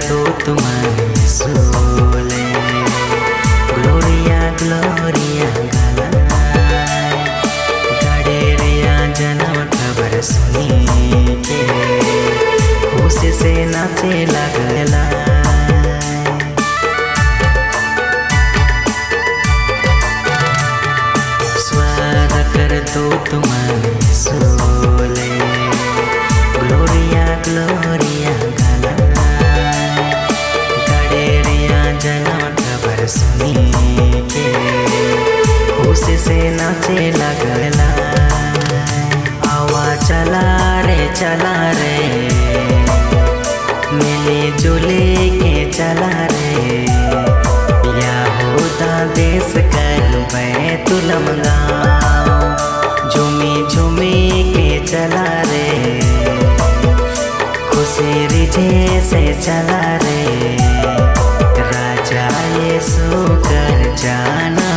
तो तुम्हारे सोले Gloria Gloria गलाय गडेरिया जन्म खबर सुनी के खुशी से नाचे लगला। स्वागत कर तो तुम्हारे सोले ग्लोरिया ग्लोरिया सुनी के खुशी से नाचे लगला। आवा चला रे मिली जुली के चला रे यहूदा देश कर बैतुलम गाँव झूमी झूमी के चला रे खुशी रिझे से चला रे राजा यीशु कर जाना